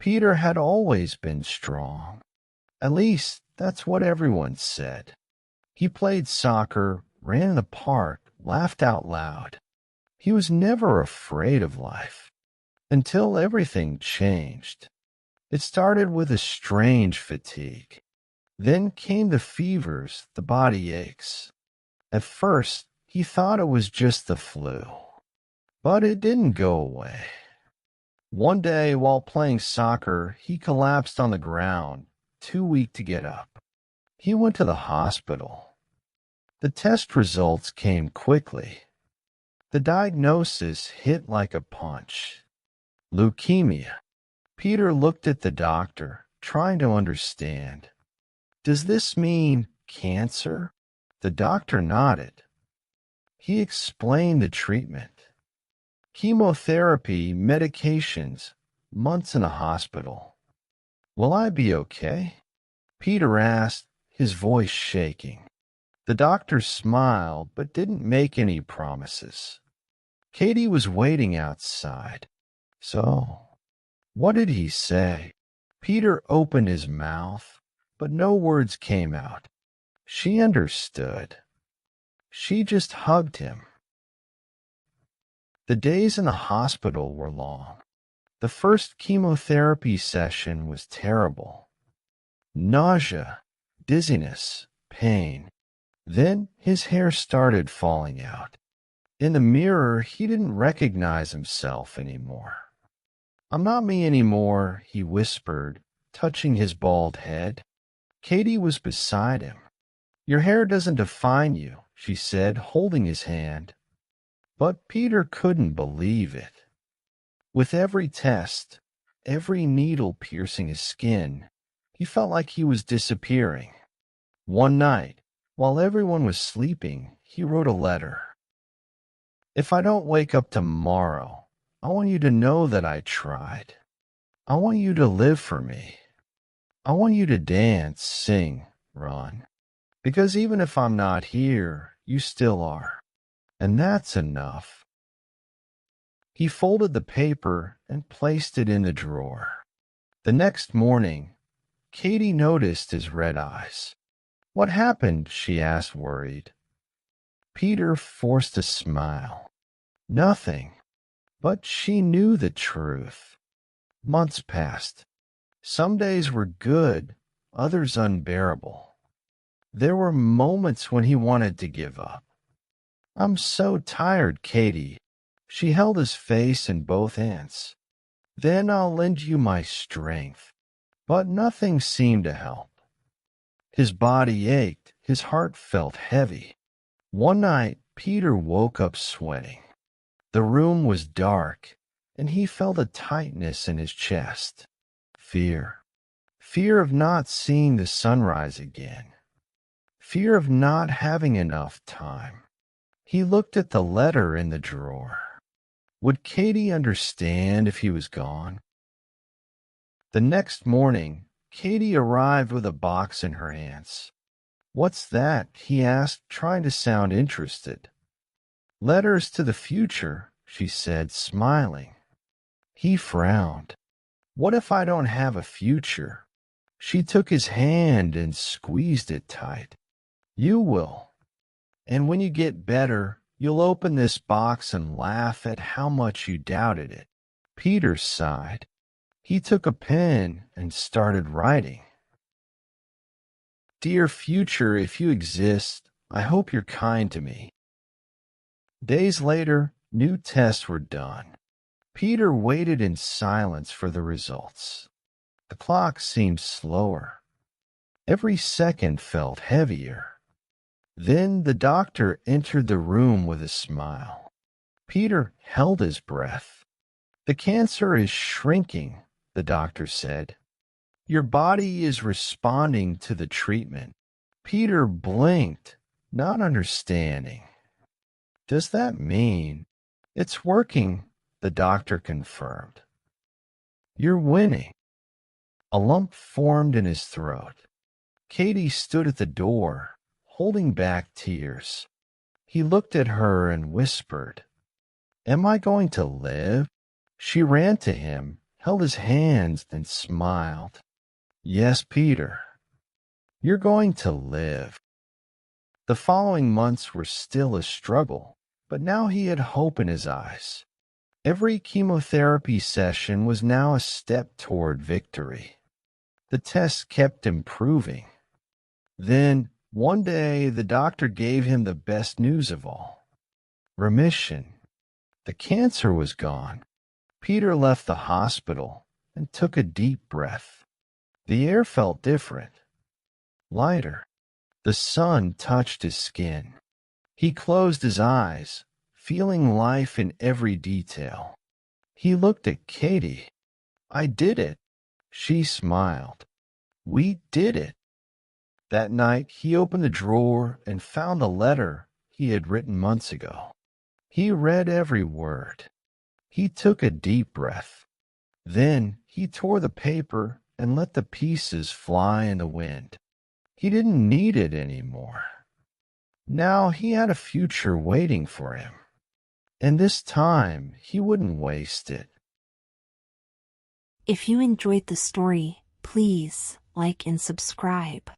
Peter had always been strong. At least, that's what everyone said. He played soccer, ran in the park, laughed out loud. He was never afraid of life. Until everything changed. It started with a strange fatigue. Then came the fevers, the body aches. At first, he thought it was just the flu. But it didn't go away. One day, while playing soccer, he collapsed on the ground, too weak to get up. He went to the hospital. The test results came quickly. The diagnosis hit like a punch. Leukemia. Peter looked at the doctor, trying to understand. Does this mean cancer? The doctor nodded. He explained the treatment. Chemotherapy, medications, months in a hospital. Will I be okay? Peter asked, his voice shaking. The doctor smiled, but didn't make any promises. Katie was waiting outside. So, what did he say? Peter opened his mouth, but no words came out. She understood. She just hugged him. The days in the hospital were long. The first chemotherapy session was terrible. Nausea, dizziness, pain. Then his hair started falling out. In the mirror, he didn't recognize himself anymore. I'm not me anymore, he whispered, touching his bald head. Katie was beside him. Your hair doesn't define you, she said, holding his hand. But Peter couldn't believe it. With every test, every needle piercing his skin, he felt like he was disappearing. One night, while everyone was sleeping, he wrote a letter. If I don't wake up tomorrow, I want you to know that I tried. I want you to live for me. I want you to dance, sing, run. Because even if I'm not here, you still are. And that's enough. He folded the paper and placed it in the drawer. The next morning, Katie noticed his red eyes. What happened? She asked, worried. Peter forced a smile. Nothing. But she knew the truth. Months passed. Some days were good, others unbearable. There were moments when he wanted to give up. I'm so tired, Katie. She held his face in both hands. Then I'll lend you my strength. But nothing seemed to help. His body ached, his heart felt heavy. One night, Peter woke up sweating. The room was dark, and he felt a tightness in his chest. Fear. Fear of not seeing the sunrise again. Fear of not having enough time. He looked at the letter in the drawer. Would Katie understand if he was gone? The next morning, Katie arrived with a box in her hands. What's that? He asked, trying to sound interested. Letters to the future, she said, smiling. He frowned. What if I don't have a future? She took his hand and squeezed it tight. You will. And when you get better, you'll open this box and laugh at how much you doubted it. Peter sighed. He took a pen and started writing. Dear future, if you exist, I hope you're kind to me. Days later, new tests were done. Peter waited in silence for the results. The clock seemed slower. Every second felt heavier. Then the doctor entered the room with a smile. Peter held his breath. The cancer is shrinking, the doctor said. Your body is responding to the treatment. Peter blinked, not understanding. Does that mean it's working? The doctor confirmed. You're winning. A lump formed in his throat. Katie stood at the door, holding back tears. He looked at her and whispered, Am I going to live? She ran to him, held his hands, then smiled. Yes, Peter, you're going to live. The following months were still a struggle, but now he had hope in his eyes. Every chemotherapy session was now a step toward victory. The tests kept improving. Then, one day, the doctor gave him the best news of all. Remission. The cancer was gone. Peter left the hospital and took a deep breath. The air felt different, lighter. The sun touched his skin. He closed his eyes, feeling life in every detail. He looked at Katie. I did it. She smiled. We did it. That night, he opened the drawer and found the letter he had written months ago. He read every word. He took a deep breath. Then he tore the paper and let the pieces fly in the wind. He didn't need it anymore. Now he had a future waiting for him. And this time, he wouldn't waste it. If you enjoyed the story, please like and subscribe.